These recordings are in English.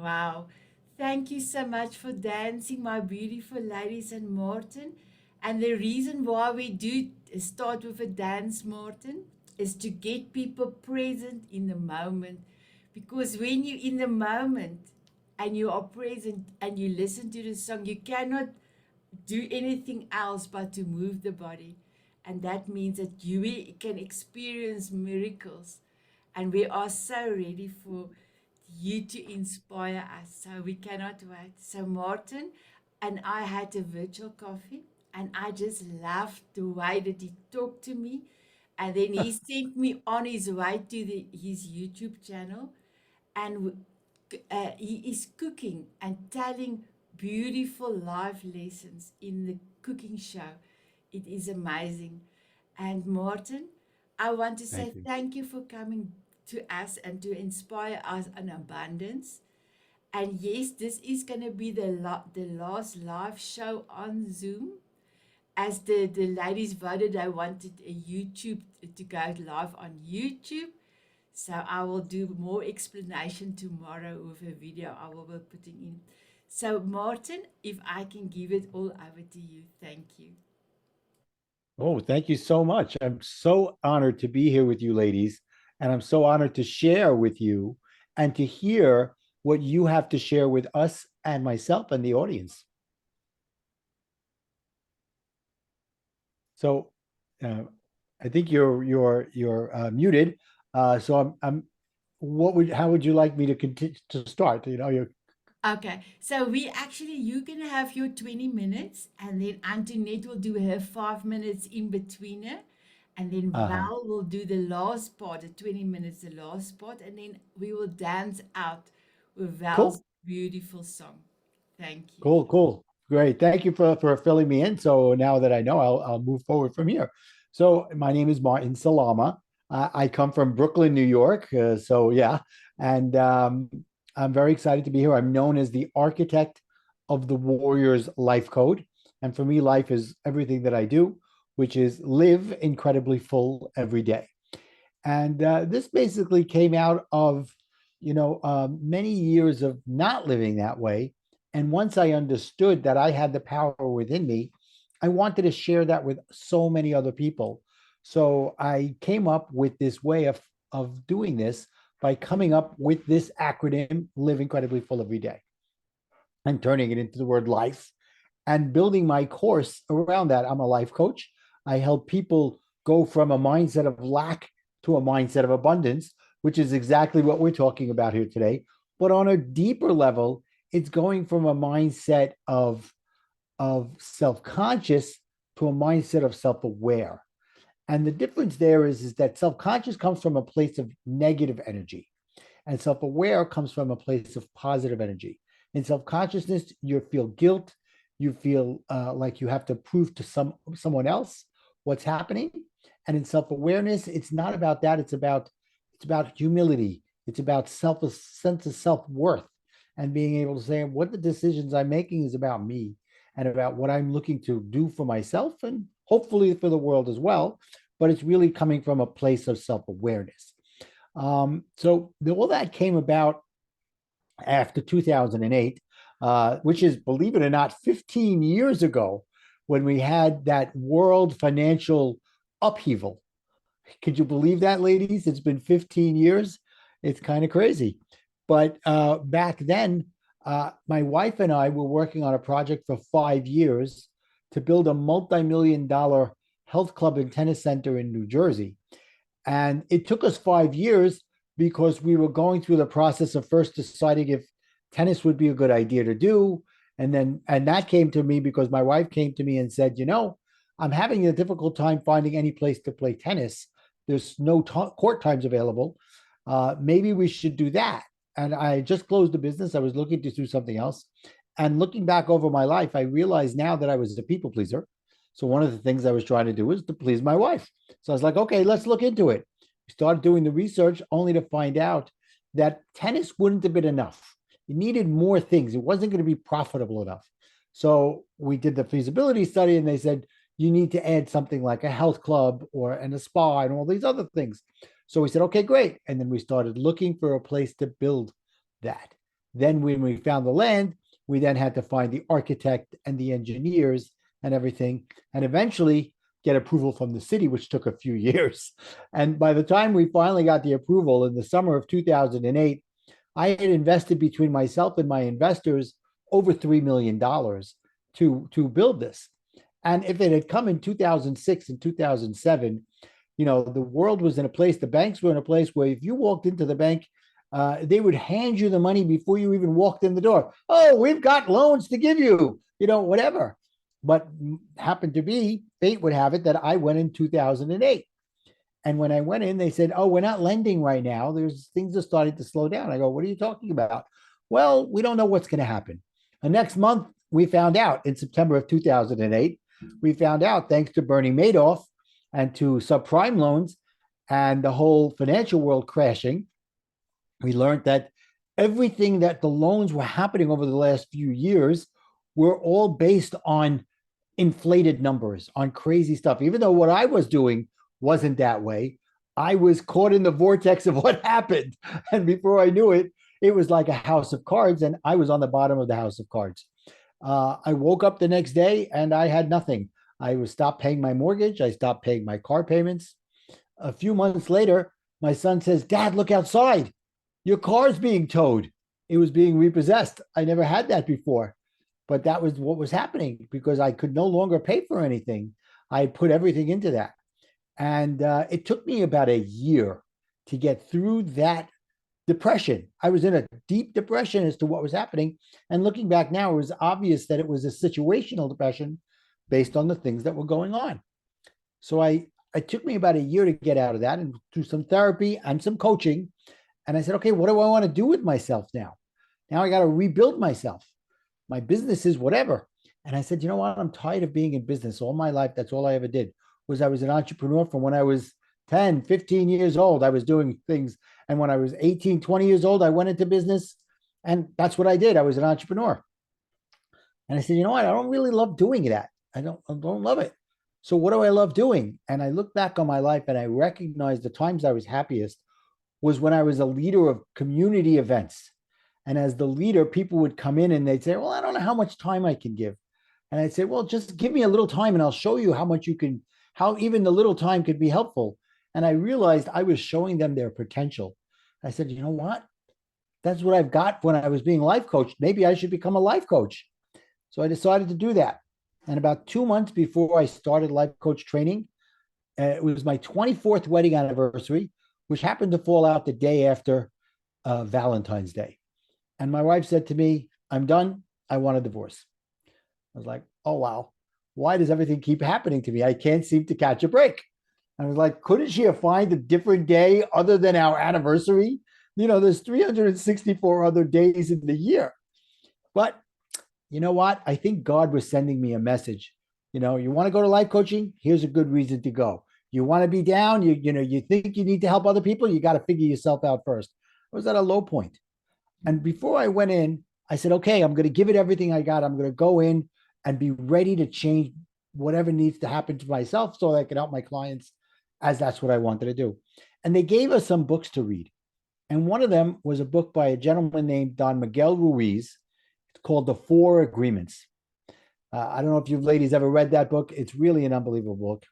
Wow. Thank you so much for dancing, my beautiful ladies and Martin. And the reason why we do start with a dance, Martin, is to get people present in the moment. Because when you're in the moment and you are present and you listen to the song, you cannot do anything else but to move the body. And that means that you can experience miracles. And we are so ready for you to inspire us. So we cannot wait. So Martin and I had a virtual coffee, and I just loved the way that he talked to me. And then he sent me on his way to his YouTube channel, and he is cooking and telling beautiful life lessons in the cooking show. It is amazing. And Martin, I want to say Thank you. thank you for coming to us and to inspire us on abundance. And yes, this is going to be the last live show on Zoom. As the ladies voted, they wanted a YouTube to go live on YouTube. So I will do more explanation tomorrow with a video I will be putting in. So Martin, if I can give it all over to you, thank you. Oh, thank you so much. I'm so honored to be here with you, ladies. And I'm so honored to share with you and to hear what you have to share with us and myself and the audience. So uh, I think you're muted. So I'm what would how would you like me to continue to start? You're Okay, so you're gonna have your 20 minutes, and then Antoinette will do her 5 minutes in between her, and then uh-huh. Val will do the last part, the 20 minutes, the last part, and then we will dance out with Val's Cool. beautiful song. Thank you. Cool. Great. Thank you for filling me in. So now that I know, I'll move forward from here. So my name is Martin Salama. I come from Brooklyn, New York. So yeah, and I'm very excited to be here. I'm known as the architect of the Warriors Life Code, and for me, life is everything that I do, which is live incredibly full every day. And this basically came out of, many years of not living that way. And once I understood that I had the power within me, I wanted to share that with so many other people. So I came up with this way of doing this by coming up with this acronym, Live Incredibly Full Every Day, and turning it into the word life and building my course around that. I'm a life coach. I help people go from a mindset of lack to a mindset of abundance, which is exactly what we're talking about here today. But on a deeper level, it's going from a mindset of self-conscious to a mindset of self-aware. And the difference there is that self-conscious comes from a place of negative energy, and self-aware comes from a place of positive energy. In self-consciousness, you feel guilt, you feel like you have to prove to someone else what's happening. And in self-awareness, it's not about that. It's about humility. It's about a sense of self-worth, and being able to say what the decisions I'm making is about me and about what I'm looking to do for myself and hopefully for the world as well. But it's really coming from a place of self-awareness. So all that came about after 2008, which is, believe it or not, 15 years ago, when we had that world financial upheaval. Could you believe that, ladies? It's been 15 years. It's kind of crazy. But back then, my wife and I were working on a project for 5 years to build a multi-million-dollar health club and tennis center in New Jersey. And it took us 5 years because we were going through the process of first deciding if tennis would be a good idea to do. And that came to me because my wife came to me and said, I'm having a difficult time finding any place to play tennis. There's no court times available. Maybe we should do that. And I just closed the business. I was looking to do something else. And looking back over my life, I realized now that I was a people pleaser. So one of the things I was trying to do was to please my wife. So I was like, okay, let's look into it. We started doing the research only to find out that tennis wouldn't have been enough. It needed more things. It wasn't going to be profitable enough. So we did the feasibility study and they said, you need to add something like a health club and a spa and all these other things. So we said, okay, great. And then we started looking for a place to build that. Then when we found the land, we then had to find the architect and the engineers and everything, and eventually get approval from the city, which took a few years. And by the time we finally got the approval in the summer of 2008, I had invested between myself and my investors over $3 million to build this. And if it had come in 2006 and 2007, the world was in a place, the banks were in a place where if you walked into the bank, they would hand you the money before you even walked in the door. Oh, we've got loans to give you, whatever. But happened to be, fate would have it that I went in 2008. And when I went in, they said, "Oh, we're not lending right now. There's things are starting to slow down." I go, "What are you talking about?" "Well, we don't know what's going to happen." The next month, we found out in September of 2008, we found out thanks to Bernie Madoff and to subprime loans and the whole financial world crashing, we learned that everything that the loans were happening over the last few years were all based on inflated numbers, on crazy stuff. Even though what I was doing wasn't that way, I was caught in the vortex of what happened. And before I knew it, it was like a house of cards, and I was on the bottom of the house of cards. I woke up the next day and I had nothing. I was stopped paying my mortgage. I stopped paying my car payments. A few months later, my son says, "Dad, look outside. Your car's being towed." It was being repossessed. I never had that before, but that was what was happening because I could no longer pay for anything. I had put everything into that. And it took me about a year to get through that depression. I was in a deep depression as to what was happening. And looking back now, it was obvious that it was a situational depression based on the things that were going on. So it took me about a year to get out of that and through some therapy and some coaching. And I said, okay, what do I want to do with myself now? Now I got to rebuild myself. My business is whatever. And I said, you know what? I'm tired of being in business all my life. That's all I ever did was I was an entrepreneur from when I was 10, 15 years old. I was doing things. And when I was 18, 20 years old, I went into business. And that's what I did. I was an entrepreneur. And I said, you know what? I don't really love doing that. I don't love it. So what do I love doing? And I look back on my life and I recognize the times I was happiest was when I was a leader of community events. And as the leader, people would come in and they'd say, well, I don't know how much time I can give. And I'd say, well, just give me a little time and I'll show you how much you can, how even the little time could be helpful. And I realized I was showing them their potential. I said, you know what? That's what I've got when I was being life coached. Maybe I should become a life coach. So I decided to do that. And about 2 months before I started life coach training, it was my 24th wedding anniversary, which happened to fall out the day after Valentine's Day. And my wife said to me, I'm done. I want a divorce. I was like, oh, wow. Why does everything keep happening to me? I can't seem to catch a break. I was like, couldn't she have found a different day other than our anniversary? There's 364 other days in the year. But you know what? I think God was sending me a message. You want to go to life coaching? Here's a good reason to go. You want to be down? You think you need to help other people? You got to figure yourself out first. I was at a low point. And before I went in, I said, okay, I'm going to give it everything I got. I'm going to go in and be ready to change whatever needs to happen to myself so that I can help my clients as that's what I wanted to do. And they gave us some books to read. And one of them was a book by a gentleman named Don Miguel Ruiz. It's called The Four Agreements. I don't know if you ladies ever read that book. It's really an unbelievable book.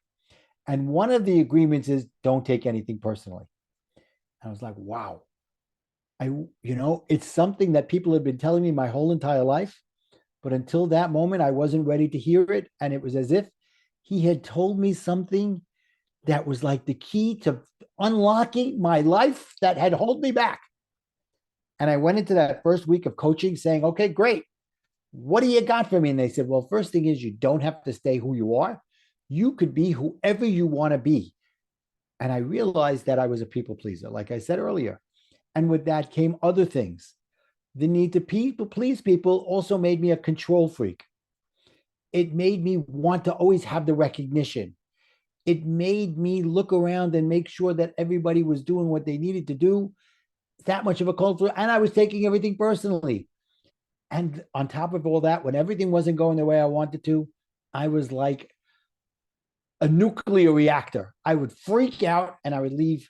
And one of the agreements is don't take anything personally. I was like, wow. It's something that people have been telling me my whole entire life. But until that moment, I wasn't ready to hear it. And it was as if he had told me something that was like the key to unlocking my life that had held me back. And I went into that first week of coaching saying, okay, great. What do you got for me? And they said, well, first thing is you don't have to stay who you are. You could be whoever you want to be. And I realized that I was a people pleaser, like I said earlier. And with that came other things. The need to please people also made me a control freak. It made me want to always have the recognition. It made me look around and make sure that everybody was doing what they needed to do. That much of a culture. And I was taking everything personally. And on top of all that, when everything wasn't going the way I wanted to, I was like a nuclear reactor. I would freak out and I would leave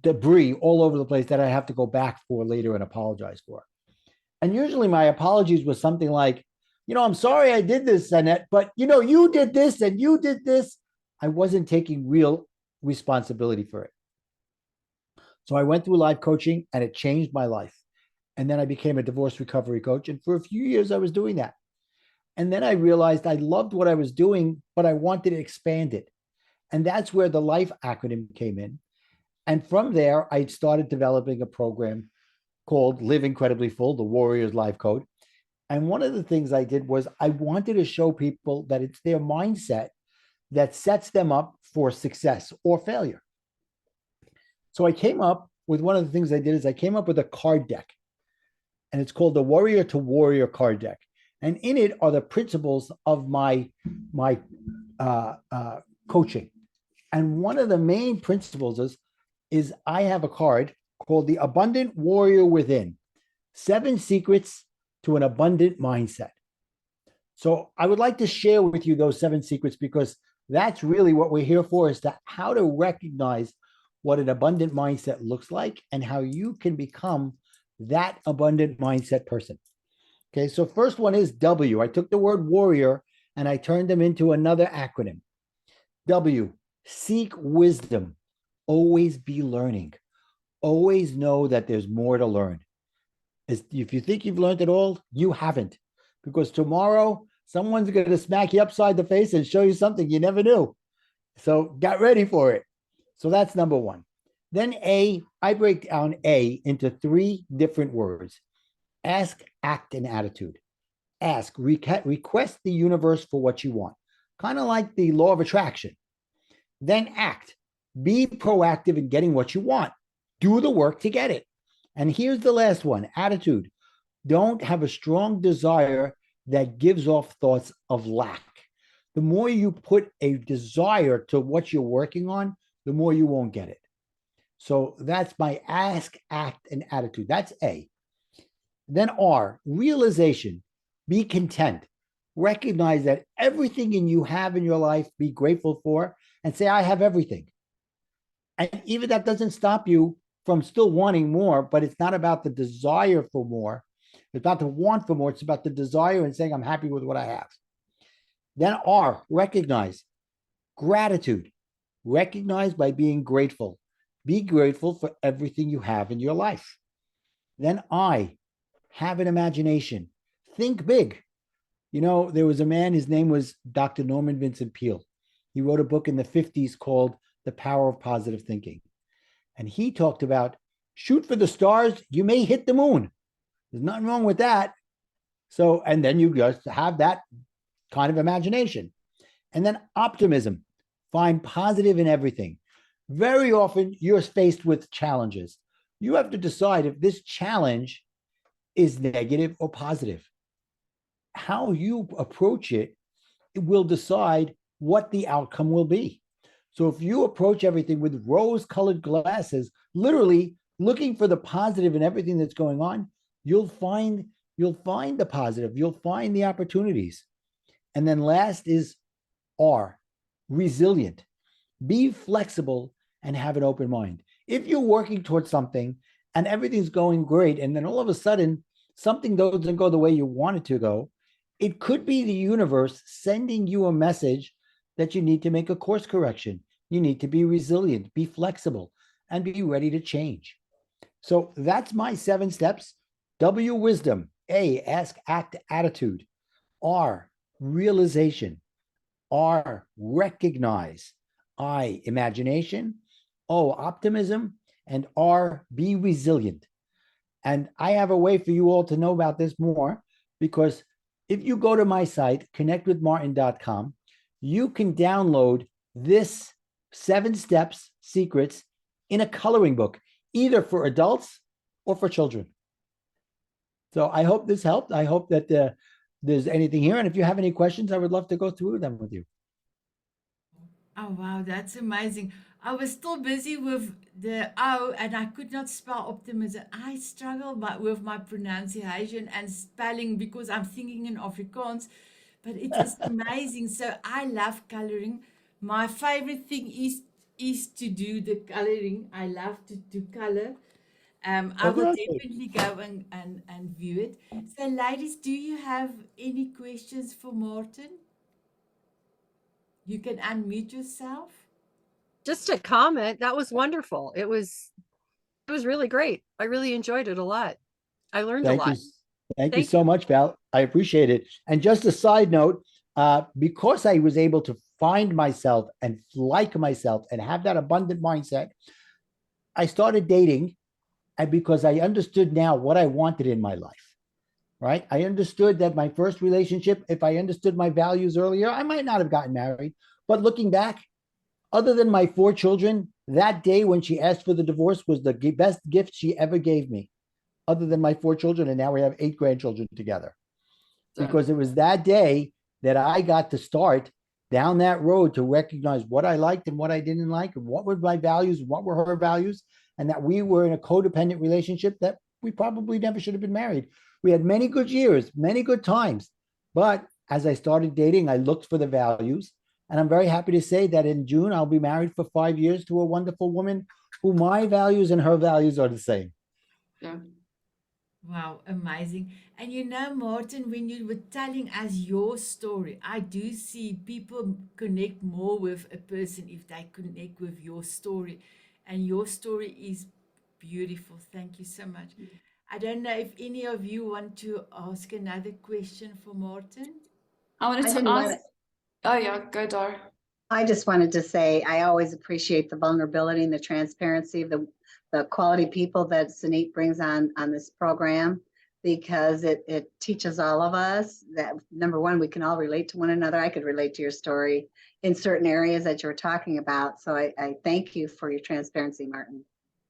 debris all over the place that I have to go back for later and apologize for. And usually my apologies was something like, I'm sorry I did this, Sanet, but you did this and you did this. I wasn't taking real responsibility for it. So I went through life coaching and it changed my life. And then I became a divorce recovery coach. And for a few years, I was doing that. And then I realized I loved what I was doing, but I wanted to expand it. And that's where the LIFE acronym came in. And from there, I started developing a program called Live Incredibly Full, the Warriors Life Code. And one of the things I did was I wanted to show people that it's their mindset that sets them up for success or failure. So I came up with one of the things I did is I came up with a card deck, and it's called the Warrior to Warrior card deck. And in it are the principles of my coaching. And one of the main principles is I have a card called the Abundant Warrior Within: 7 Secrets to an Abundant Mindset. So I would like to share with you those 7 secrets, because that's really what we're here for, is to how to recognize what an abundant mindset looks like and how you can become that abundant mindset person. Okay, so first one is W. I took the word warrior and I turned them into another acronym. W, seek wisdom. Always be learning. Always know that there's more to learn. If you think you've learned it all, you haven't. Because tomorrow, someone's going to smack you upside the face and show you something you never knew. So get ready for it. So that's number one. Then A, I break down A into 3 different words: ask, act, and attitude. Ask, request the universe for what you want, kind of like the law of attraction. Then act, be proactive in getting what you want, do the work to get it. And here's the last one: attitude. Don't have a strong desire that gives off thoughts of lack. The more you put a desire to what you're working on, the more you won't get it. So that's my ask, act, and attitude. That's A. Then R, realization. Be content. Recognize that everything you have in your life, be grateful for, and say, I have everything. And even that doesn't stop you from still wanting more, but it's not about the desire for more. It's not the want for more. It's about the desire and saying, I'm happy with what I have. Then R, recognize. Gratitude. Recognize by being grateful. Be grateful for everything you have in your life. Then I, have an imagination. Think big. There was a man, his name was Dr. Norman Vincent Peale. He wrote a book in the 50s called The Power of Positive Thinking. And he talked about shoot for the stars, you may hit the moon. There's nothing wrong with that. So, and then you just have that kind of imagination. And then optimism, find positive in everything. Very often you're faced with challenges. You have to decide if this challenge is negative or positive. How you approach it will decide what the outcome will be. So if you approach everything with rose-colored glasses, literally looking for the positive in everything that's going on, you'll find the positive, you'll find the opportunities. And then last is R, resilient. Be flexible and have an open mind. If you're working towards something and everything's going great, and then all of a sudden something doesn't go the way you want it to go, it could be the universe sending you a message that you need to make a course correction. You need to be resilient, be flexible, and be ready to change. So that's my 7 steps. W, wisdom. A, ask, act, attitude. R, realization. R, recognize. I, imagination. O, optimism. And R, be resilient. And I have a way for you all to know about this more, because if you go to my site, connectwithmartin.com, you can download this 7 steps secrets in a coloring book, either for adults or for children. So I hope this helped. I hope that there's anything here. And if you have any questions, I would love to go through them with you. Oh, wow, that's amazing. I was still busy with the O and I could not spell optimism. I struggle with my pronunciation and spelling because I'm thinking in Afrikaans, but it is amazing. So I love coloring. My favorite thing is to do the coloring. I love to color. I Oh, will good. definitely go and view it. So, ladies, do you have any questions for Martin? You can unmute yourself. Just a comment. That was wonderful. It was really great. I really enjoyed it a lot. I learned a Thank you. lot. Thank you Thank so you. much, Val. I appreciate it. And just a side note, because I was able to find myself and like myself and have that abundant mindset, I started dating and because I understood now what I wanted in my life, right? I understood that my first relationship, if I understood my values earlier, I might not have gotten married. But looking back, other than my four children, that day when she asked for the divorce was the best gift she ever gave me, other than my four children. And now we have eight grandchildren together So, because it was that day that I got to start down that road to recognize what I liked and what I didn't like, and what were my values, and what were her values, and that we were in a codependent relationship that we probably never should have been married. We had many good years, many good times. But as I started dating, I looked for the values. And I'm very happy to say that in June, I'll be married for 5 years to a wonderful woman who my values and her values are the same. yeah. Wow, amazing. And you know, Martin, when you were telling us your story, I do see people connect more with a person if they connect with your story. And your story is beautiful. Thank you so much. I don't know if any of you want to ask another question for Martin. I wanted I to didn't want ask. to, Oh yeah, go Dar. I just wanted to say, I always appreciate the vulnerability and the transparency of the quality people that Sanet brings on this program, because it teaches all of us that, number one, we can all relate to one another. I could relate to your story in certain areas that you were talking about. So I thank you for your transparency, Martin.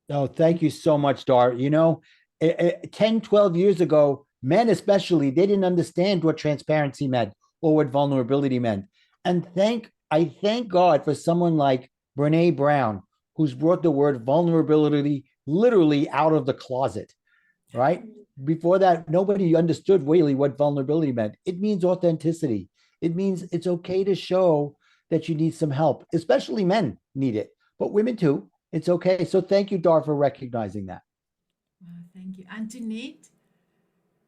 Oh, thank you so much, Dar. 10, 12 years ago, men especially, they didn't understand what transparency meant or what vulnerability meant. And I thank God for someone like Brene Brown, who's brought the word vulnerability literally out of the closet, right? Before that, nobody understood really what vulnerability meant. It means authenticity. It means it's okay to show that you need some help, especially men need it, but women too. It's okay. So thank you, Dar, for recognizing that. Wow, thank you. Antoinette?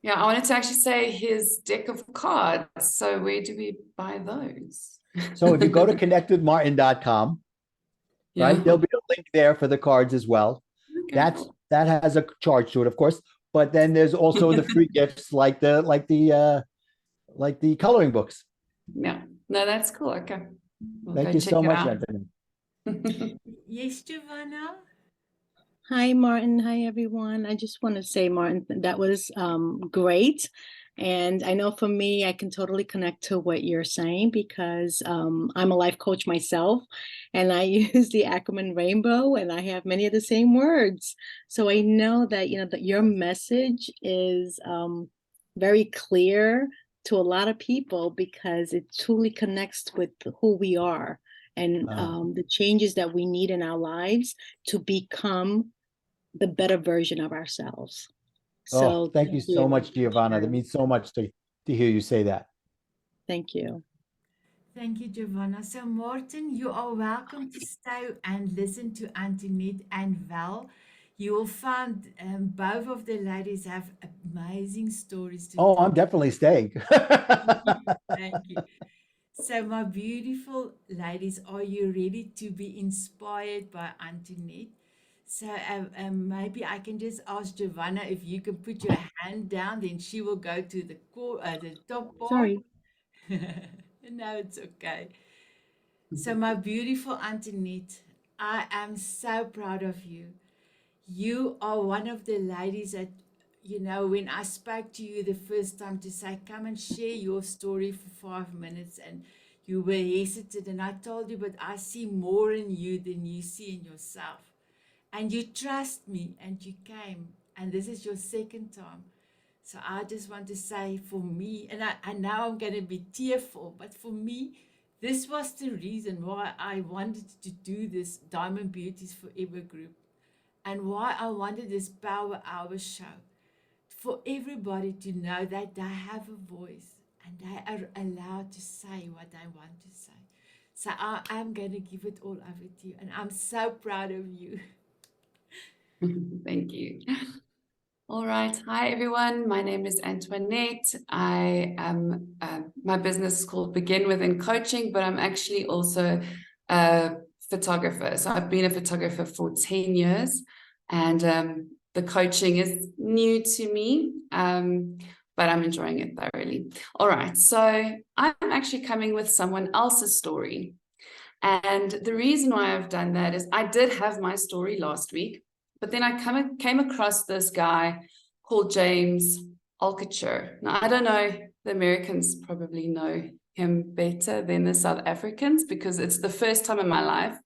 Yeah, I wanted to actually say his deck of cards. So where do we buy those? So if you go to connectwithmartin.com, Yeah. right, there'll be a link there for the cards as well. Okay, cool. That has a charge to it, of course. But then there's also the free gifts like the coloring books. Yeah. No, that's cool. Okay. We'll Thank go you check so it much, out. Anthony. Yes, Giovanna? Hi, Martin. Hi, everyone. I just want to say, Martin, that was great. And I know for me, I can totally connect to what you're saying because I'm a life coach myself and I use the acronym RAINBOW and I have many of the same words. So I know that, that your message is very clear to a lot of people because it truly connects with who we are and the changes that we need in our lives to become the better version of ourselves. Oh, So thank you thank so you much, for Giovanna. That sharing. means so much to hear you say that. Thank you. Thank you, Giovanna. So, Martin, you are welcome to stay and listen to Antoinette and Val. You will find both of the ladies have amazing stories to Oh, tell. I'm definitely staying. Thank you. So, my beautiful ladies, are you ready to be inspired by Antoinette? So, maybe I can just ask Giovanna if you can put your hand down, then she will go to the top part. Sorry. No, it's okay. So, my beautiful Antoinette, I am so proud of you. You are one of the ladies that, when I spoke to you the first time to say, come and share your story for 5 minutes, and you were hesitant, and I told you, but I see more in you than you see in yourself. And you trust me, and you came, and this is your second time. So I just want to say for me, and I know I'm going to be tearful, but for me, this was the reason why I wanted to do this Diamond Beauties Forever group and why I wanted this Power Hour show. For everybody to know that they have a voice and they are allowed to say what they want to say. So I am going to give it all over to you, and I'm so proud of you. Thank you. All right. Hi, everyone. My name is Antoinette. I am, my business is called Begin Within Coaching, but I'm actually also a photographer. So I've been a photographer for 10 years, and the coaching is new to me, but I'm enjoying it thoroughly. All right. So I'm actually coming with someone else's story. And the reason why I've done that is I did have my story last week, but then I came across this guy called James Altucher. Now, I don't know, the Americans probably know him better than the South Africans, because it's the first time in my life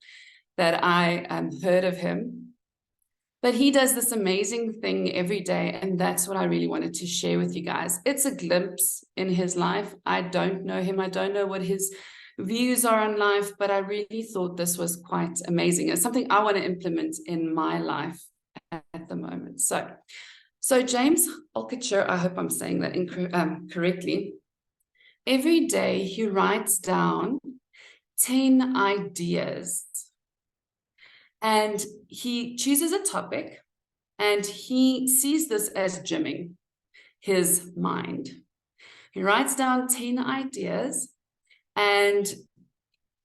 that I heard of him. But he does this amazing thing every day, and that's what I really wanted to share with you guys. It's a glimpse in his life. I don't know him. I don't know what his views are on life, but I really thought this was quite amazing. It's something I want to implement in my life at the moment. So James Altucher, I hope I'm saying that correctly. Every day he writes down 10 ideas, and he chooses a topic, and he sees this as gymming his mind. He writes down 10 ideas, and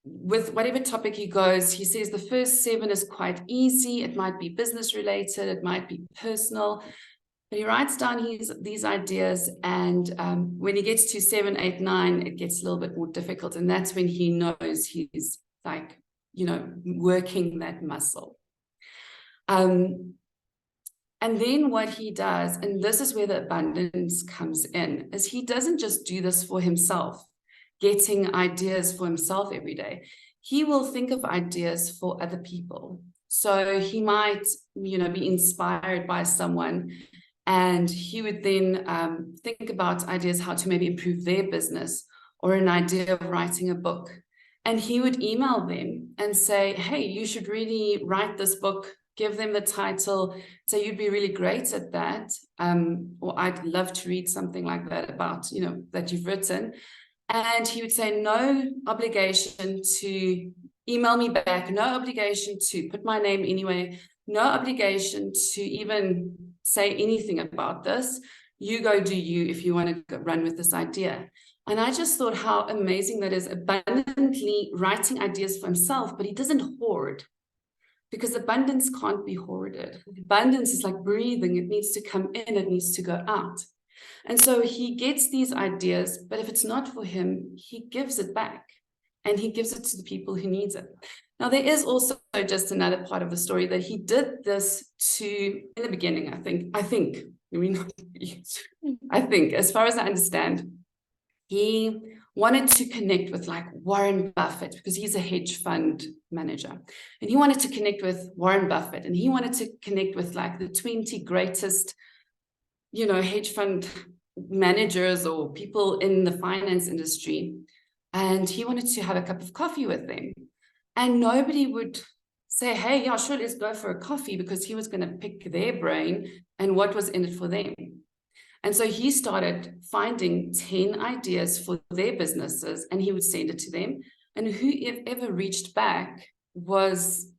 with whatever topic he goes, he says the first 7 is quite easy. It might be business related, it might be personal. But he writes down these ideas, and when he gets to 7, 8, 9, it gets a little bit more difficult. And that's when he knows he's like, working that muscle. And then what he does, and this is where the abundance comes in, is he doesn't just do this for himself, getting ideas for himself every day. He will think of ideas for other people. So he might, be inspired by someone, and he would then think about ideas how to maybe improve their business, or an idea of writing a book. And he would email them and say, hey, you should really write this book, give them the title, say you'd be really great at that. Or I'd love to read something like that about, that you've written. And he would say, no obligation to email me back, no obligation to put my name anyway, no obligation to even say anything about this. You go do you if you want to run with this idea. And I just thought how amazing that is, abundantly writing ideas for himself, but he doesn't hoard, because abundance can't be hoarded. Abundance is like breathing. It needs to come in, it needs to go out. And so he gets these ideas, but if it's not for him, he gives it back, and he gives it to the people who needs it. Now, there is also just another part of the story that he did this in the beginning, I think, as far as I understand, he wanted to connect with like Warren Buffett, because he's a hedge fund manager, and he wanted to connect with Warren Buffett, and he wanted to connect with like the 20 greatest, hedge fund managers or people in the finance industry. And he wanted to have a cup of coffee with them. And nobody would say, hey, yeah, sure, let's go for a coffee, because he was going to pick their brain and what was in it for them. And so he started finding 10 ideas for their businesses, and he would send it to them. And whoever reached back was,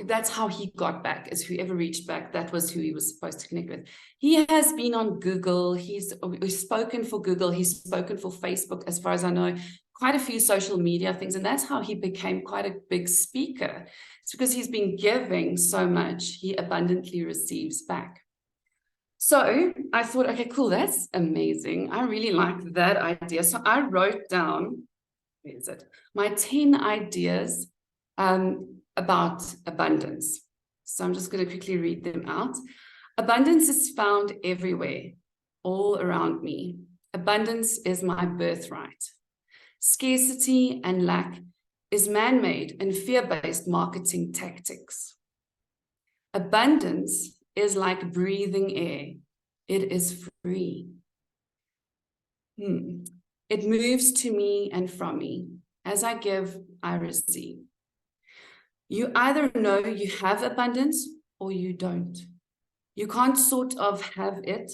that's how he got back, is whoever reached back, that was who he was supposed to connect with. He has been on Google. He's spoken for Google. He's spoken for Facebook, as far as I know, quite a few social media things. And that's how he became quite a big speaker. It's because he's been giving so much, he abundantly receives back. So I thought, okay, cool, that's amazing. I really like that idea. So I wrote down, where is it? My 10 ideas about abundance. So I'm just going to quickly read them out. Abundance is found everywhere, all around me. Abundance is my birthright. Scarcity and lack is man-made and fear-based marketing tactics. Abundance is like breathing air. It is free. It moves to me and from me. As I give, I receive. You either know you have abundance or you don't. You can't sort of have it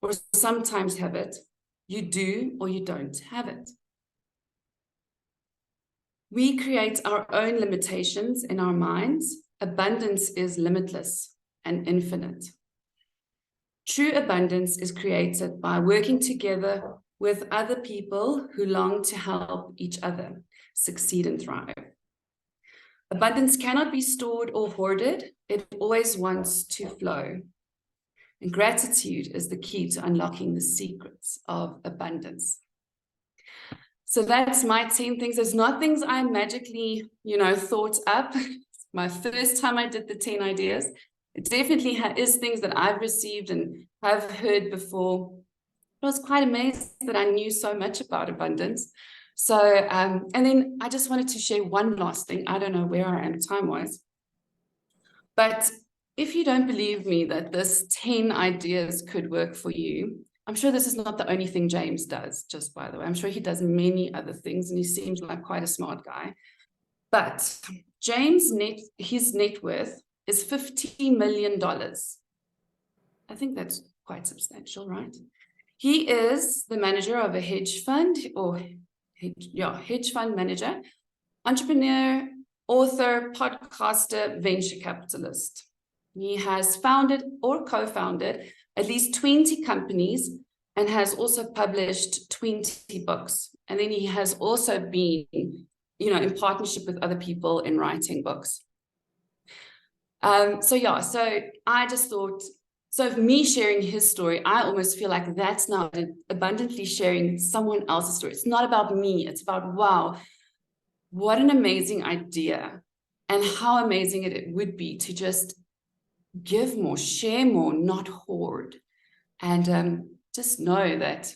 or sometimes have it. You do or you don't have it. We create our own limitations in our minds abundance is limitless and infinite. True abundance is created by working together with other people who long to help each other succeed and thrive. Abundance cannot be stored or hoarded. It always wants to flow. And gratitude is the key to unlocking the secrets of abundance. So that's my 10 things. There's not things I magically, thought up. My first time I did the 10 ideas. It definitely is things that I've received and have heard before. I was quite amazed that I knew so much about abundance. So, and then I just wanted to share one last thing. I don't know where I am time-wise. But if you don't believe me that this 10 ideas could work for you, I'm sure this is not the only thing James does, just by the way. I'm sure he does many other things, and he seems like quite a smart guy. But James' his net worth is $50 million. I think that's quite substantial, right? He is the manager of a hedge fund, hedge fund manager, entrepreneur, author, podcaster, venture capitalist. He has founded or co-founded at least 20 companies and has also published 20 books. And then he has also been, in partnership with other people in writing books. So I just thought, so of me sharing his story, I almost feel like that's now abundantly sharing someone else's story. It's not about me. It's about, wow, what an amazing idea, and how amazing it would be to just give more, share more, not hoard. And just know that,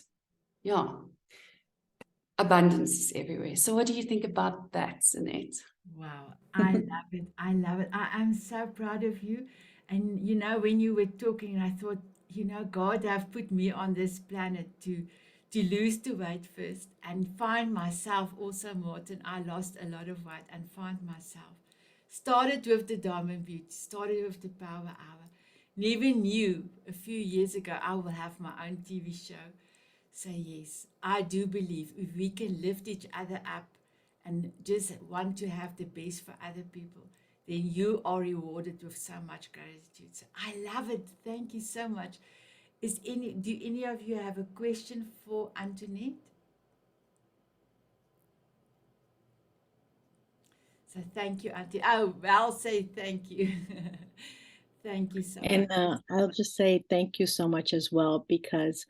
abundance is everywhere. So what do you think about that, Sanet? Wow, I love it. I love it. I'm so proud of you. And when you were talking, I thought, God have put me on this planet to lose the weight first and find myself also, Martin. I lost a lot of weight and find myself. Started with the Diamond Beauty, started with the Power Hour. Never knew a few years ago I will have my own TV show. So yes, I do believe if we can lift each other up and just want to have the best for other people, then you are rewarded with so much gratitude. So I love it. Thank you so much. Do any of you have a question for Antoinette? So thank you, Auntie. Oh, I'll say thank you. Thank you so much. And I'll just say thank you so much as well, because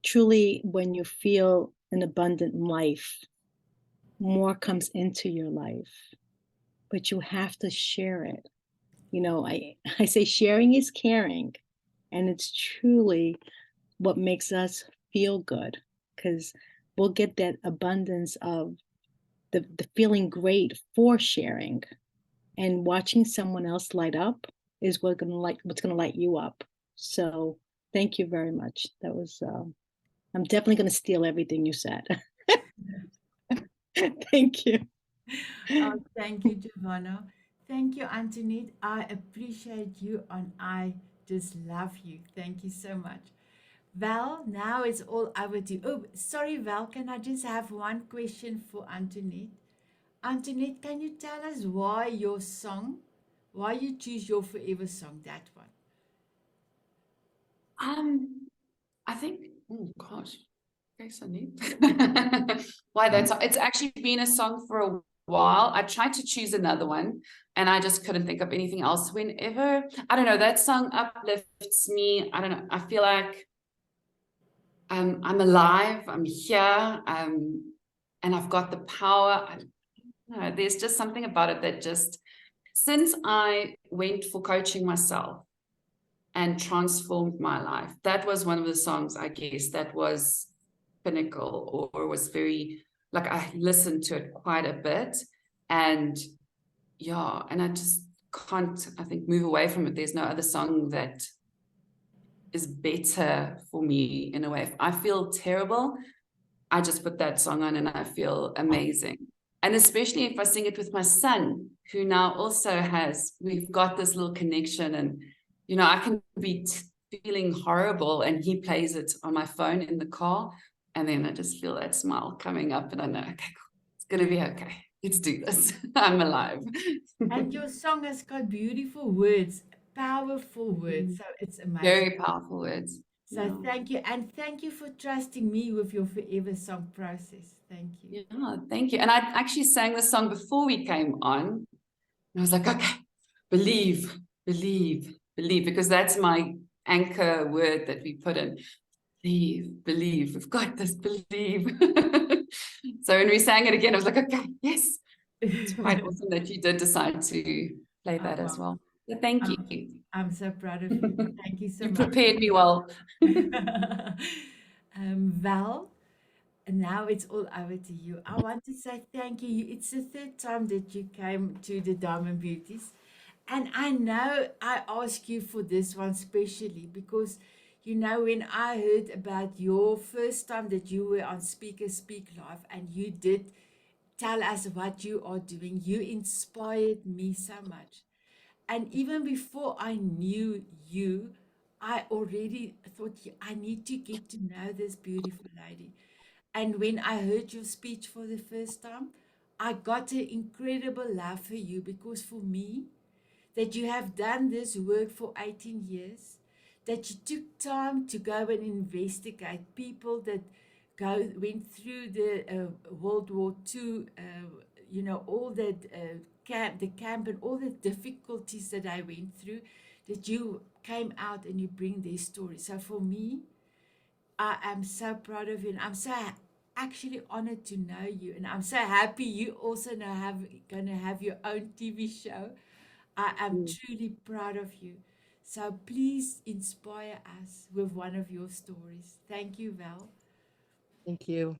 truly, when you feel an abundant life, more comes into your life, but you have to share it. I say sharing is caring, and it's truly what makes us feel good, because we'll get that abundance of the feeling great for sharing, and watching someone else light up is what's gonna light you up. So thank you very much. That was I'm definitely gonna steal everything you said. Thank you. Oh, thank you, Giovanna. Thank you, Antoinette. I appreciate you and I just love you. Thank you so much. Val, now it's all over to you. Oh, sorry, Val, can I just have one question for Antoinette? Antoinette, can you tell us why you choose your forever song, that one? I think, oh gosh, okay, Sanet. Why that's it's actually been a song for a while. I tried to choose another one and I just couldn't think of anything else. Whenever, I don't know, that song uplifts me. I don't know, I feel like I'm alive, I'm here, and I've got the power. I don't know, there's just something about it that just, since I went for coaching myself and transformed my life, that was one of the songs, I guess, that was pinnacle, or was very, like, I listened to it quite a bit, and I just can't, I think, move away from it. There's no other song that is better for me in a way. If I feel terrible, I just put that song on and I feel amazing. And especially if I sing it with my son, who now also we've got this little connection, and I can be feeling horrible and he plays it on my phone in the car, and then I just feel that smile coming up and I know, okay, cool, it's gonna be okay. let's do this. I'm alive. And your song has got beautiful words, powerful words. So it's amazing. Very powerful words. So Yeah. thank you. And thank you for trusting me with your Forever Song process. Thank you. Yeah, thank you. And I actually sang the song before we came on. And I was like, okay, believe, believe, believe, because that's my anchor word that we put in. Believe, believe, we've got this, believe. So when we sang it again, I was like, okay, yes. It's quite awesome that you did decide to play Oh, that as well, well. So thank I'm, you. I'm so proud of you. Thank you so You much. prepared me well. Val, now it's all over to you. I want to say thank you. It's the third time that you came to the Diamond Beauties. And I know I ask you for this one specially because, you know, when I heard about your first time that you were on Speaker Speak Live and you did tell us what you are doing, you inspired me so much. And even before I knew you, I already thought, I need to get to know this beautiful lady. And when I heard your speech for the first time, I got an incredible love for you because for me, that you have done this work for 18 years, that you took time to go and investigate people that went through the World War II, you know, all that the camp and all the difficulties that I went through, that you came out and you bring their story. So for me, I am so proud of you, and I'm so actually honored to know you, and I'm so happy you also now gonna have your own TV show. I am truly proud of you. So please inspire us with one of your stories. Thank you, Val. Thank you.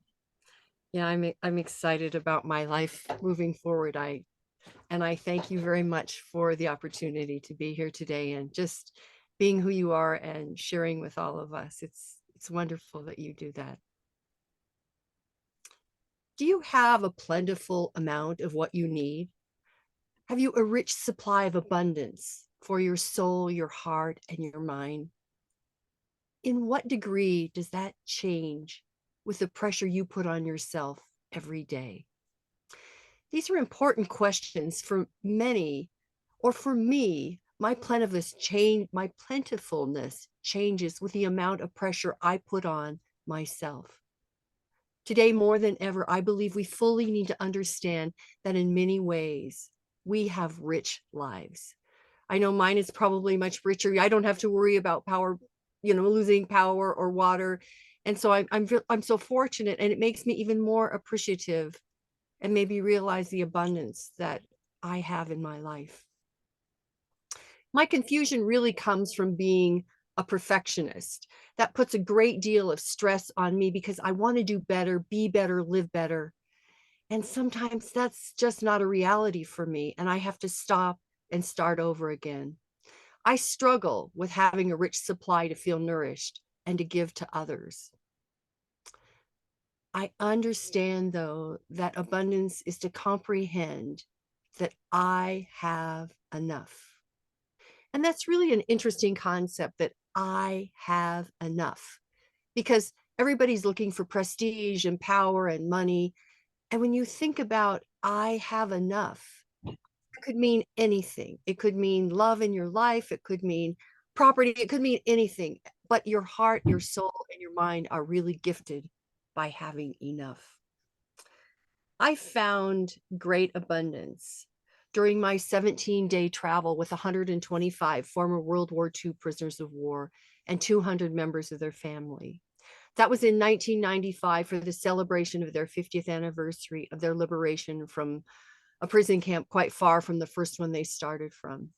Yeah, I'm excited about my life moving forward. I thank you very much for the opportunity to be here today and just being who you are and sharing with all of us. It's wonderful that you do that. Do you have a plentiful amount of what you need? Have you a rich supply of abundance for your soul, your heart, and your mind? In what degree does that change with the pressure you put on yourself every day? These are important questions for many, or for me. My plentifulness changes with the amount of pressure I put on myself. Today, more than ever, I believe we fully need to understand that in many ways, we have rich lives. I know mine is probably much richer. I don't have to worry about power, losing power or water. And so I'm so fortunate, and it makes me even more appreciative and maybe realize the abundance that I have in my life. My confusion really comes from being a perfectionist. That puts a great deal of stress on me because I want to do better, be better, live better. And sometimes that's just not a reality for me, and I have to stop and start over again. I struggle with having a rich supply to feel nourished and to give to others. I understand, though, that abundance is to comprehend that I have enough. And that's really an interesting concept, that I have enough, because everybody's looking for prestige and power and money. And when you think about I have enough, it could mean anything. It could mean love in your life. It could mean property. It could mean anything. But your heart, your soul, and your mind are really gifted by having enough. I found great abundance during my 17-day travel with 125 former World War II prisoners of war and 200 members of their family. That was in 1995 for the celebration of their 50th anniversary of their liberation from a prison camp quite far from the first one they started from.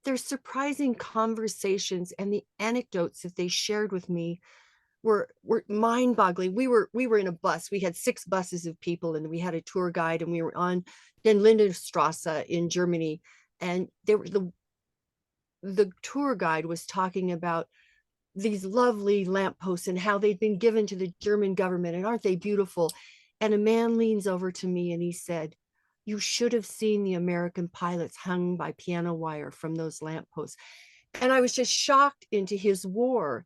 Their surprising conversations and the anecdotes that they shared with me were mind-boggling. We were in a bus. We had 6 buses of people, and we had a tour guide, and we were on Den Lindenstrasse in Germany. And the tour guide was talking about these lovely lampposts and how they'd been given to the German government, and aren't they beautiful? And a man leans over to me and he said, "You should have seen the American pilots hung by piano wire from those lampposts." And I was just shocked into his war.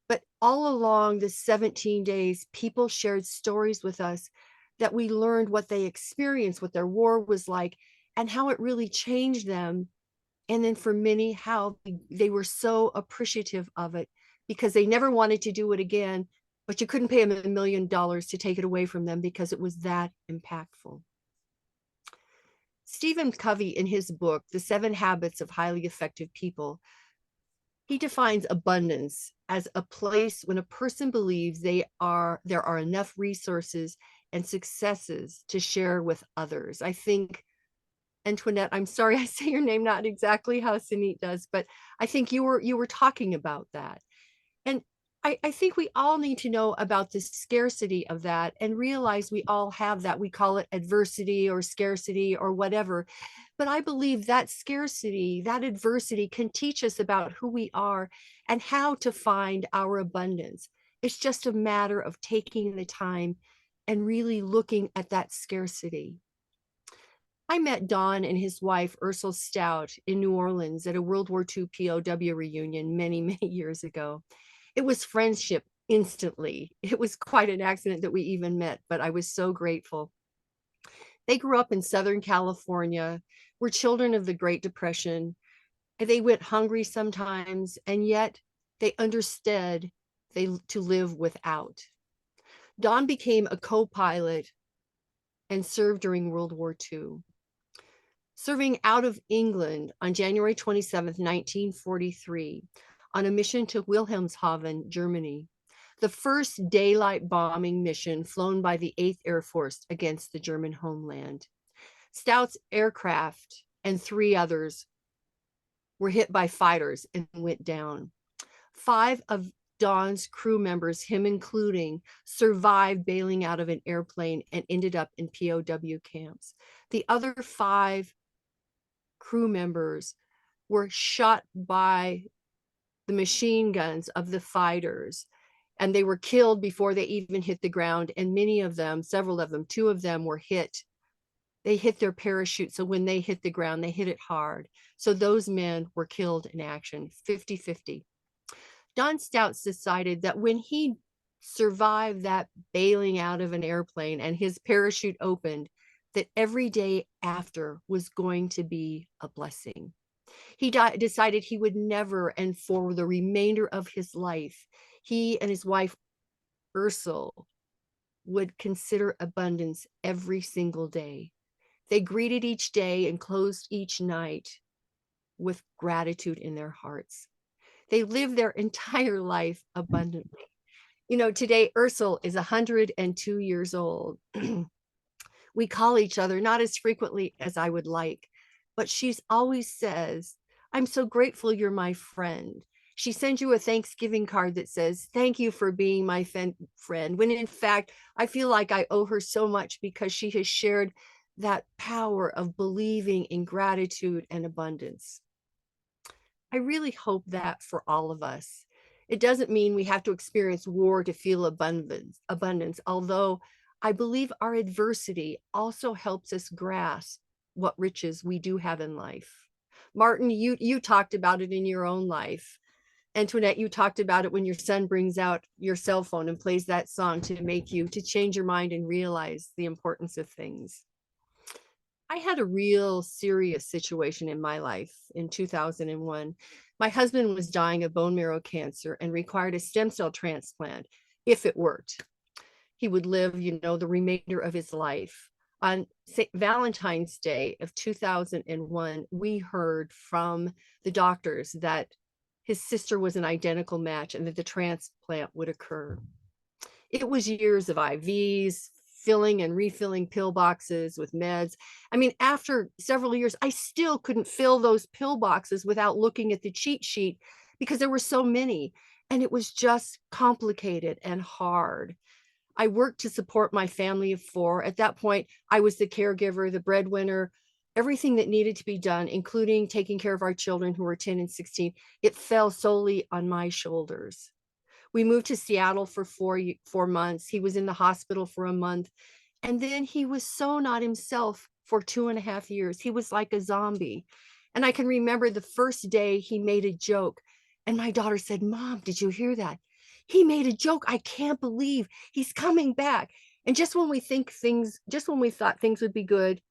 But all along the 17 days, people shared stories with us that we learned what they experienced, what their war was like, and how it really changed them. And then for many, how they were so appreciative of it because they never wanted to do it again, but you couldn't pay them $1 million to take it away from them because it was that impactful. Stephen Covey, in his book, The 7 Habits of Highly Effective People, he defines abundance as a place when a person believes there are enough resources and successes to share with others. I think, Antoinette, I'm sorry I say your name not exactly how Sanet does, but I think you were talking about that. And I think we all need to know about the scarcity of that and realize we all have that. We call it adversity or scarcity or whatever. But I believe that scarcity, that adversity can teach us about who we are and how to find our abundance. It's just a matter of taking the time and really looking at that scarcity. I met Don and his wife, Ursula Stout, in New Orleans at a World War II POW reunion many, many years ago. It was friendship instantly. It was quite an accident that we even met, but I was so grateful. They grew up in Southern California, were children of the Great Depression. They went hungry sometimes, and yet they understood to live without. Don became a co-pilot and served during World War II. Serving out of England on January 27th, 1943, on a mission to Wilhelmshaven, Germany, the first daylight bombing mission flown by the 8th Air Force against the German homeland. Stout's aircraft and 3 others were hit by fighters and went down. 5 of Don's crew members, him including, survived bailing out of an airplane and ended up in POW camps. The other 5 crew members were shot by the machine guns of the fighters, and they were killed before they even hit the ground. And many of them, several of them, 2 of them were hit. They hit their parachute. So when they hit the ground, they hit it hard. So those men were killed in action, 50-50. Don Stouts decided that when he survived that bailing out of an airplane and his parachute opened, that every day after was going to be a blessing. He decided he would never, and for the remainder of his life, he and his wife, Ursula, would consider abundance every single day. They greeted each day and closed each night with gratitude in their hearts. They lived their entire life abundantly. You know, today, Ursula is 102 years old. We call each other not as frequently as I would like, but she's always says, I'm so grateful you're my friend. She sends you a Thanksgiving card that says, thank you for being my friend. When in fact, I feel like I owe her so much because she has shared that power of believing in gratitude and abundance. I really hope that for all of us. It doesn't mean we have to experience war to feel abundance, although I believe our adversity also helps us grasp what riches we do have in life. Martin, you talked about it in your own life. Antoinette, you talked about it when your son brings out your cell phone and plays that song to change your mind and realize the importance of things. I had a real serious situation in my life in 2001. My husband was dying of bone marrow cancer and required a stem cell transplant if it worked. He would live, the remainder of his life. On Valentine's Day of 2001, we heard from the doctors that his sister was an identical match and that the transplant would occur. It was years of IVs, filling and refilling pill boxes with meds. I mean, after several years, I still couldn't fill those pill boxes without looking at the cheat sheet because there were so many, and it was just complicated and hard. I worked to support my family of 4. At that point, I was the caregiver, the breadwinner, everything that needed to be done, including taking care of our children who were 10 and 16. It fell solely on my shoulders. We moved to Seattle for 4 months. He was in the hospital for a month. And then he was so not himself for 2.5 years. He was like a zombie. And I can remember the first day he made a joke. And my daughter said, Mom, did you hear that? He made a joke. I can't believe he's coming back. And just when we thought things would be good,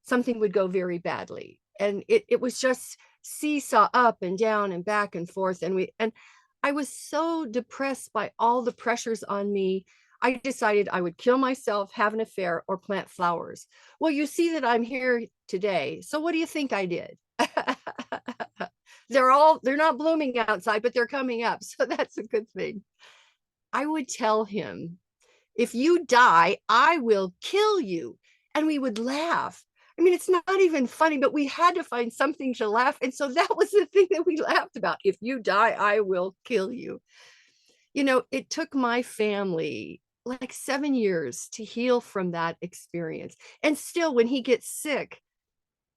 something would go very badly. And it was just seesaw up and down and back and forth. And I was so depressed by all the pressures on me. I decided I would kill myself, have an affair, or plant flowers. Well, you see that I'm here today. So what do you think I did? They're not blooming outside, but they're coming up. So that's a good thing. I would tell him, if you die, I will kill you. And we would laugh. I mean, it's not even funny, but we had to find something to laugh. And so that was the thing that we laughed about. If you die, I will kill you. You know, it took my family like 7 years to heal from that experience. And still, when he gets sick,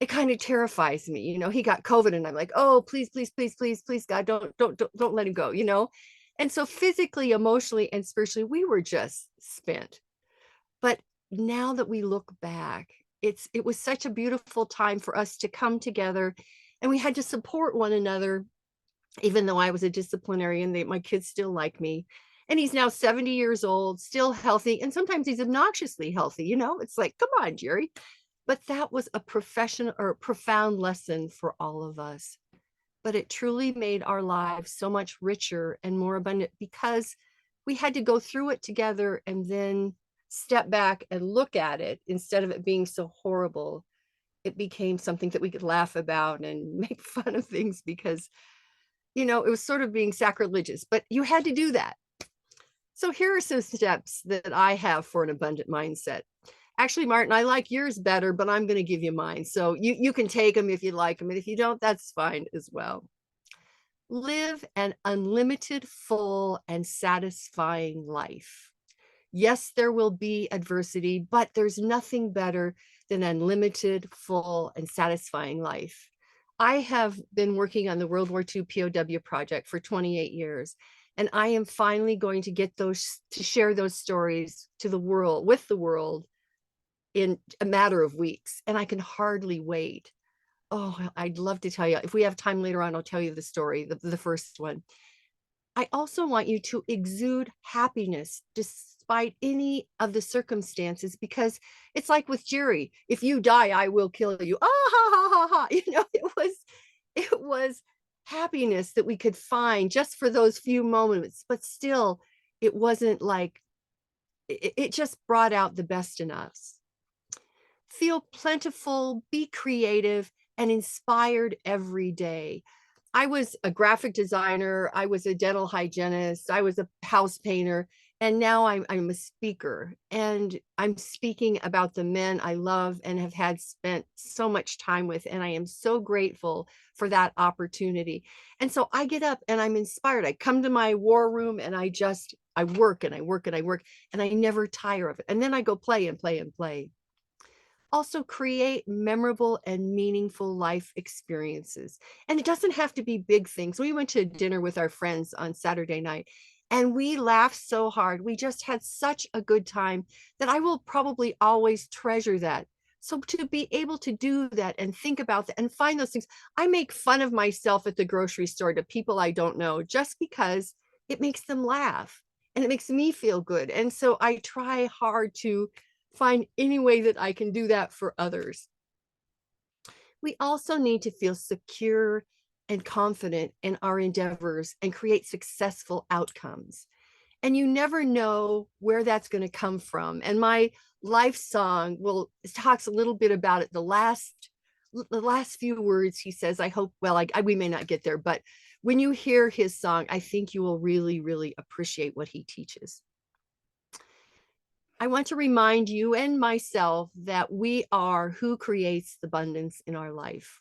it kind of terrifies me. You know, he got COVID and I'm like, oh, please, please, please, please, please, God, don't let him go, you know? And so physically, emotionally, and spiritually, we were just spent. But now that we look back, it was such a beautiful time for us to come together, and we had to support one another, even though I was a disciplinarian. My kids still like me. And he's now 70 years old, still healthy. And sometimes he's obnoxiously healthy, you know? It's like, come on, Jerry. But that was a profound lesson for all of us. But it truly made our lives so much richer and more abundant because we had to go through it together and then step back and look at it. Instead of it being so horrible, it became something that we could laugh about and make fun of things because, you know, it was sort of being sacrilegious, but you had to do that. So here are some steps that I have for an abundant mindset. Actually, Martin, I like yours better, but I'm going to give you mine. So you can take them if you like them. And if you don't, that's fine as well. Live an unlimited, full, and satisfying life. Yes, there will be adversity, but there's nothing better than unlimited, full, and satisfying life. I have been working on the World War II POW project for 28 years, and I am finally going to get to share those stories to the world, with the world, in a matter of weeks, and I can hardly wait. Oh, I'd love to tell you. If we have time later on, I'll tell you the story, the first one. I also want you to exude happiness despite any of the circumstances, because it's like with Jerry, if you die, I will kill you. Ah, ha, ha, ha, ha. You know, it was happiness that we could find just for those few moments, but still, it wasn't like, it just brought out the best in us. Feel plentiful, be creative, and inspired every day. I was a graphic designer, I was a dental hygienist, I was a house painter, and now I'm a speaker, and I'm speaking about the men I love and have had spent so much time with, and I am so grateful for that opportunity. And so I get up and I'm inspired. I come to my war room and I work and I work and I work, and I never tire of it. And then I go play and play and play. Also, create memorable and meaningful life experiences. And it doesn't have to be big things. We went to dinner with our friends on Saturday night and we laughed so hard. We just had such a good time that I will probably always treasure that. So to be able to do that and think about that and find those things, I make fun of myself at the grocery store to people I don't know just because it makes them laugh and it makes me feel good. And so I try hard to find any way that I can do that for others. We also need to feel secure and confident in our endeavors and create successful outcomes. And you never know where that's going to come from. And my life song talks a little bit about it. The last few words he says, I hope, well, we may not get there, but when you hear his song, I think you will really, really appreciate what he teaches. I want to remind you and myself that we are who creates the abundance in our life.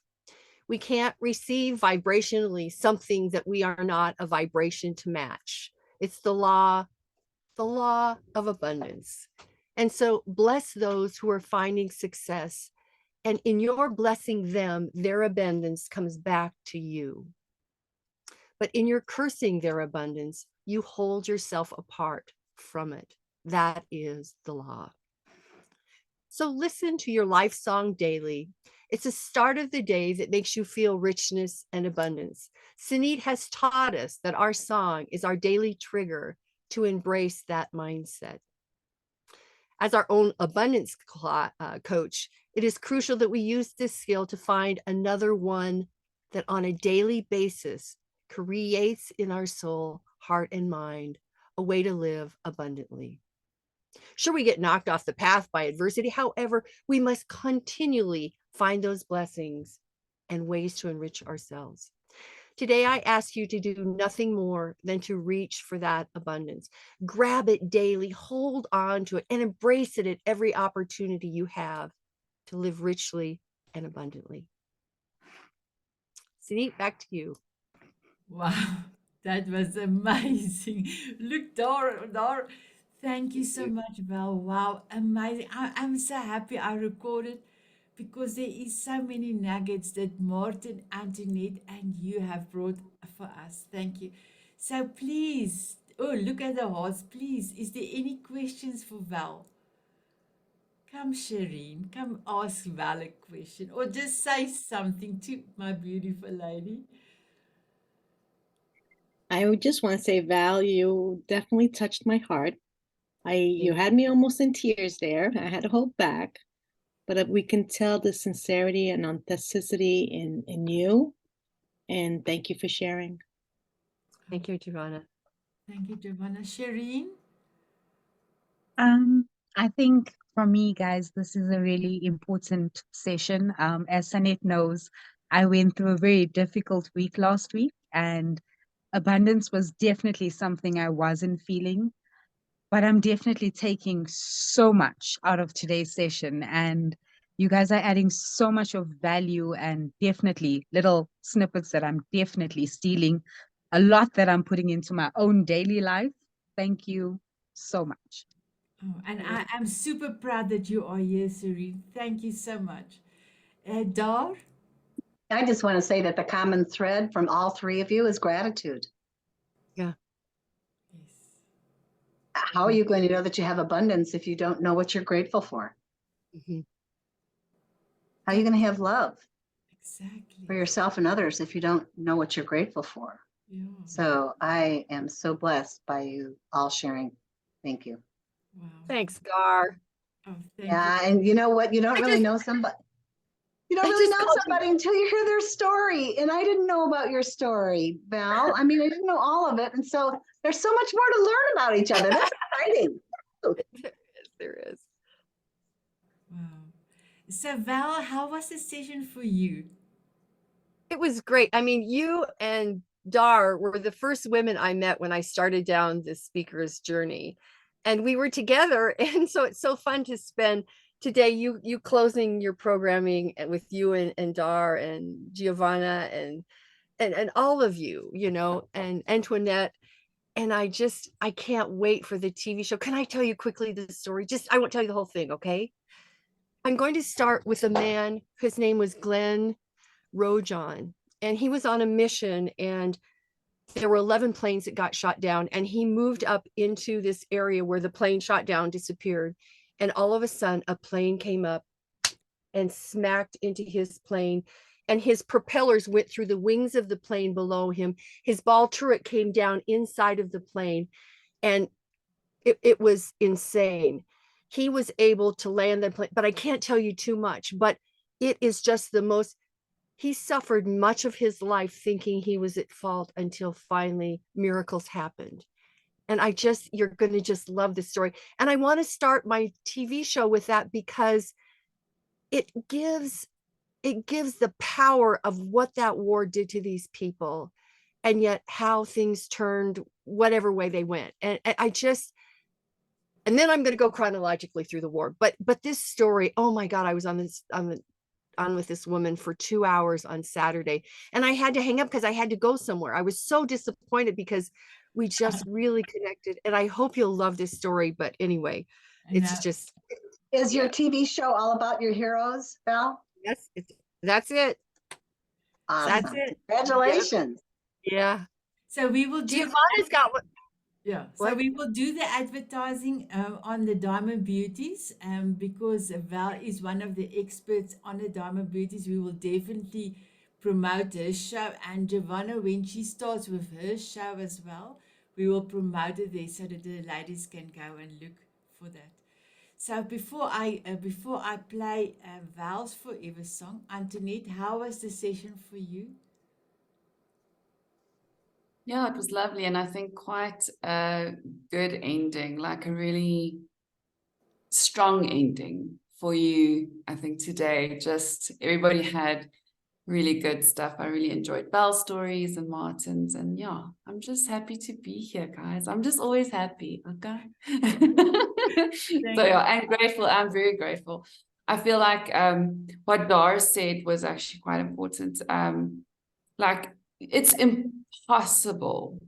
We can't receive vibrationally something that we are not a vibration to match. It's the law of abundance. And so bless those who are finding success. And in your blessing them, their abundance comes back to you. But in your cursing their abundance, you hold yourself apart from it. That is the law. So listen to your life song daily. It's a start of the day that makes you feel richness and abundance. Sanet has taught us that our song is our daily trigger to embrace that mindset. As our own abundance coach, it is crucial that we use this skill to find another one that on a daily basis creates in our soul, heart, and mind a way to live abundantly. Sure, we get knocked off the path by adversity. However, we must continually find those blessings and ways to enrich ourselves. Today, I ask you to do nothing more than to reach for that abundance. Grab it daily, hold on to it, and embrace it at every opportunity you have to live richly and abundantly. Sanet, back to you. Wow, that was amazing. Look, Dar, thank you so much, Val. Wow, amazing. I'm so happy I recorded because there is so many nuggets that Martin, Antoinette, and you have brought for us. Thank you. So please, oh, look at the hearts. Please, is there any questions for Val? Come, Shireen, come ask Val a question or just say something to my beautiful lady. I would just want to say, Val, you definitely touched my heart. You had me almost in tears there. I had to hold back, but we can tell the sincerity and authenticity in you. And thank you for sharing. Thank you, Giovanna. Thank you, Giovanna. Shireen? I think for me, guys, this is a really important session. As Sanet knows, I went through a very difficult week last week, and abundance was definitely something I wasn't feeling. But I'm definitely taking so much out of today's session, and you guys are adding so much of value and definitely little snippets that I'm definitely stealing, a lot that I'm putting into my own daily life. Thank you so much. Oh, and I am super proud that you are here, Shireen. Thank you so much. Dar? I just want to say that the common thread from all three of you is gratitude. Yeah. Yes. How are you going to know that you have abundance if you don't know what you're grateful for? Mm-hmm. How are you going to have love Exactly. for yourself and others if you don't know what you're grateful for? Yeah. So I am so blessed by you all sharing. Thank you. Wow. Thanks, Gar. Oh, thank you. Yeah, and you know what? You don't really know somebody. You don't I really just know called you. somebody until you hear their story. And I didn't know about your story, Val. I mean, I didn't know all of it. And so there's so much more to learn about each other. That's exciting. There is. Wow. So, Val, how was the session for you? It was great. I mean, you and Dar were the first women I met when I started down this speaker's journey. And we were together. And so it's so fun to spend today, you closing your programming with you and Dar and Giovanna and all of you, you know, and Antoinette. And I can't wait for the TV show. Can I tell you quickly the story? I won't tell you the whole thing, okay? I'm going to start with a man whose name was Glenn Rojon, and he was on a mission, and there were 11 planes that got shot down, and he moved up into this area where the plane shot down disappeared, and all of a sudden a plane came up and smacked into his plane, and his propellers went through the wings of the plane below him. His ball turret came down inside of the plane, and it was insane. He was able to land the plane, but I can't tell you too much, but it is just the most. He suffered much of his life thinking he was at fault until finally miracles happened. And you're going to just love this story. And I want to start my TV show with that because it gives the power of what that war did to these people, and yet how things turned whatever way they went. And and then I'm going to go chronologically through the war. But this story, oh my God, I was on with this woman for 2 hours on Saturday, and I had to hang up because I had to go somewhere. I was so disappointed because we just really connected, and I hope you'll love this story. But anyway, it's just Is your TV show all about your heroes, Val? that's it. Awesome. That's it. Congratulations. Yeah. So we will do. Giovanna's got what? Yeah, so What? we will do the advertising on the Diamond Beauties because Val is one of the experts on the Diamond Beauties. We will definitely promote her show. And Giovanna, when she starts with her show as well, we will promote it there so that the ladies can go and look for that. So before I play Val's Forever song, Antoinette, how was the session for you? Yeah, it was lovely, and I think quite a good ending, like a really strong ending for you. I think today, just everybody had really good stuff. I really enjoyed Belle's stories and Martin's, and yeah, I'm just happy to be here, guys. I'm just always happy, okay? So Thank yeah, I'm grateful. I'm very grateful. I feel like what Doris said was actually quite important. Like it's impossible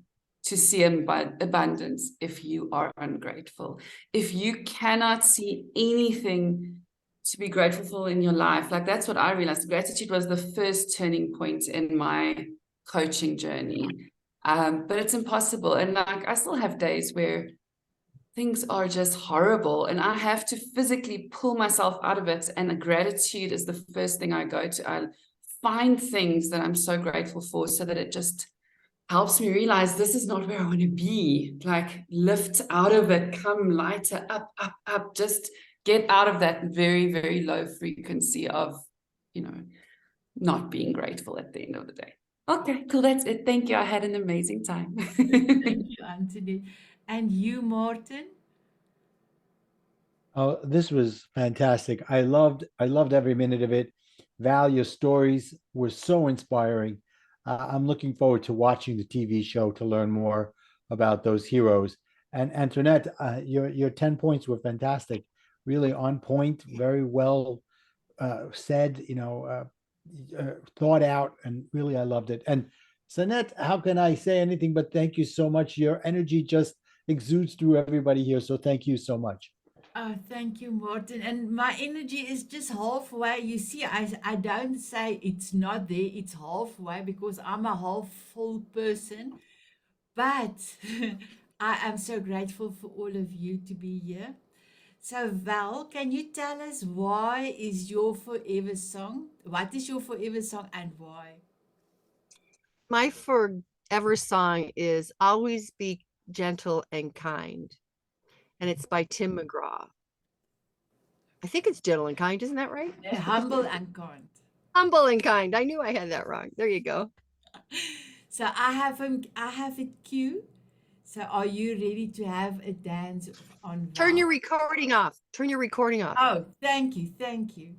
to see abundance if you are ungrateful. If you cannot see anything to be grateful for in your life, like that's what I realized. Gratitude was the first turning point in my coaching journey. But it's impossible. And like I still have days where things are just horrible and I have to physically pull myself out of it. And gratitude is the first thing I go to. I find things that I'm so grateful for so that it just helps me realize this is not where I want to be. Like lift out of it, come lighter, up, up, up. Just get out of that very, very low frequency of, you know, not being grateful at the end of the day. Okay, cool. That's it. Thank you. I had an amazing time. thank you, Antoinette. And you, Martin? Oh, this was fantastic. I loved every minute of it. Val, your stories were so inspiring. I'm looking forward to watching the TV show to learn more about those heroes. And Antoinette, your 10 points were fantastic. Really on point, very well said, thought out, and really I loved it. And Sanet, how can I say anything but thank you so much? Your energy just exudes through everybody here. So thank you so much. Oh, thank you, Martin. And my energy is just halfway. You see, I don't say it's not there, it's halfway because I'm a half full person. But I am so grateful for all of you to be here. So, Val, can you tell us why is your forever song? What is your forever song and why? My forever song is Always Be Gentle and Kind, and it's by Tim McGraw. I think it's Gentle and Kind, isn't that right? Humble and kind. Humble and Kind. I knew I had that wrong. There you go. So I have it queued. So are you ready to have a dance on Turn Val? your recording off. Turn your recording off. Oh, thank you, thank you.